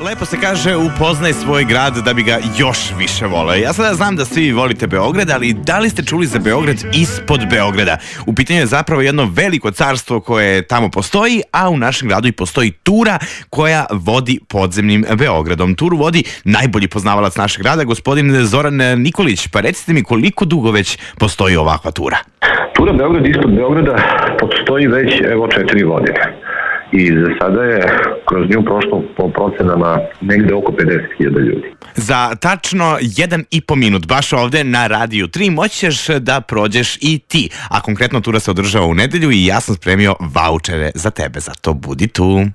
Lepo se kaže upoznaj svoj grad da bi ga još više voleo. Ja sada znam da svi volite Beograd, ali da li ste čuli za Beograd ispod Beograda? U pitanju je zapravo jedno veliko carstvo koje tamo postoji, a u našem gradu i postoji tura koja vodi podzemnim Beogradom. Turu vodi najbolji poznavalac našeg grada, gospodin Zoran Nikolić. Pa recite mi koliko dugo već postoji ovakva tura? Tura Beograd ispod Beograda postoji već 4 godine. I za sada je kroz nju prošlo po procenama negde oko 50.000 ljudi. Za tačno 1,5 minut, baš ovde na Radiju 3, moći ćeš da prođeš i ti. A konkretno tura se održava u nedelju i ja sam spremio vaučere za tebe, zato budi tu.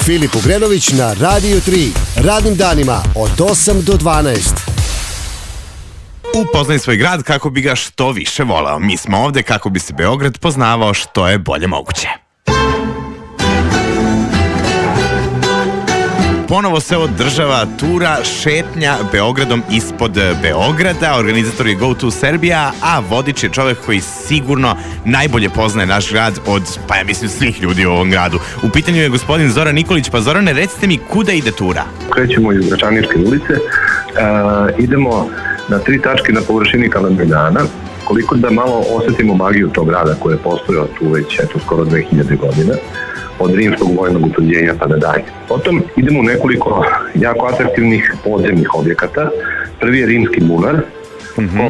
Filip Ugrenović na Radiju 3, radnim danima od 8 do 12. Upoznaj svoj grad kako bi ga što više voleo. Mi smo ovde kako bi se Beograd poznavao što je bolje moguće. Ponovo se održava tura šetnja Beogradom ispod Beograda. Organizator je Go To Serbia, a vodič je čovek koji sigurno najbolje poznaje naš grad od, pa ja mislim, svih ljudi u ovom gradu. U pitanju je gospodin Zoran Nikolić. Pa Zorane, recite mi kuda ide tura? Krećemo iz Gračaničke ulice, idemo na 3 tačke na površini Kalemegdana, koliko da malo osetimo magiju tog grada koji je postojao tu već skoro 2000 godina, od rimskog vojnog utvrđenja pa nadalje. Potom idemo u nekoliko jako atraktivnih podzemnih objekata. Prvi je rimski bunar,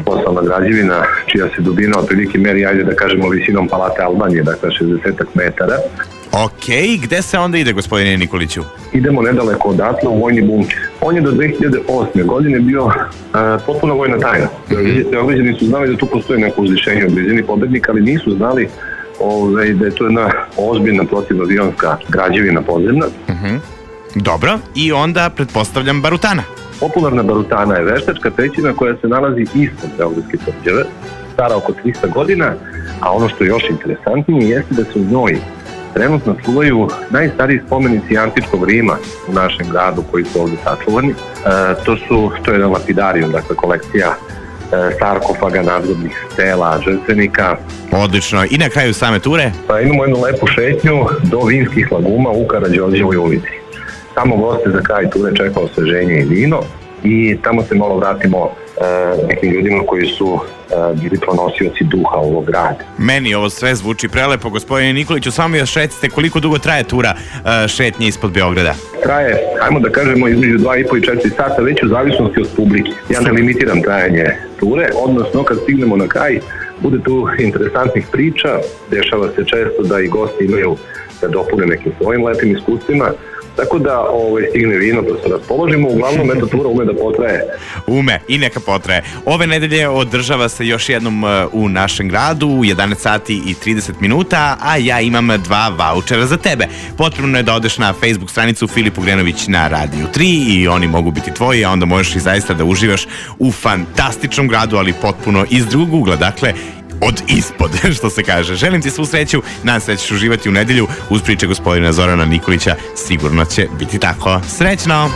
kolossalna građevina čija se dubina otprilike meri, ajde da kažemo, visinom Palate Albanije, dakle 60 metara. Ok, gde se onda ide, gospodine Nikoliću? Idemo nedaleko odatle u vojni bunker. On je do 2008. godine bio potpuno vojna tajna. Beograđani su znali da tu postoje neko uzvišenje u blizini pobednika, ali nisu znali da je to jedna ozbiljna protivavionska građevina podzemna. Dobro, i onda pretpostavljam barutana. Popularna barutana je veštačka trećina koja se nalazi ispod Beogradske tvrđave, stara oko 300 godina, a ono što je još interesantnije jeste da se u njoj trenutno čuvaju najstariji spomenici antičkog Rima u našem gradu koji su ovdje sačuvani. To je jedan lapidarijum, dakle kolekcija sarkofaga, nadgrobnih stela, žrtvenika. Odlično. I na kraju same ture? Pa imamo jednu lepu šetnju do vinskih laguma u Karađorđevoj ulici. Tamo goste za kraj ture čeka osveženje i vino i tamo se malo vratimo nekim ljudima koji su bili pronosioci duha ovog grada. Meni ovo sve zvuči prelepo, gospodine Nikoliću. Samo još recite koliko dugo traje tura šetnje ispod Beograda? Traje, ajmo da kažemo, između 2,5 i 4 sata, već u zavisnosti od publike. Ja ne limitiram trajanje ture, odnosno kad stignemo na kraj, bude tu interesantnih priča, dešava se često da i gosti imaju da dopune nekim svojim lepim iskustvima, tako da stigne vino da se raspoložimo. Uglavnom, tura ume da potraje. Ume, i neka potraje. Ove nedelje održava se još jednom u našem gradu u 11 sati i 30 minuta, a ja imam 2 vaučera za tebe. Potrebno je da odeš na Facebook stranicu Filip Ugrenović na Radiju 3 i oni mogu biti tvoji, a onda možeš i zaista da uživaš u fantastičnom gradu, ali potpuno iz drugog ugla. Dakle, od ispod, što se kaže. Želim ti svu sreću, nadam se da ćeš uživati u nedelju uz priče gospodina Zorana Nikolića. Sigurno će biti tako. Srećno!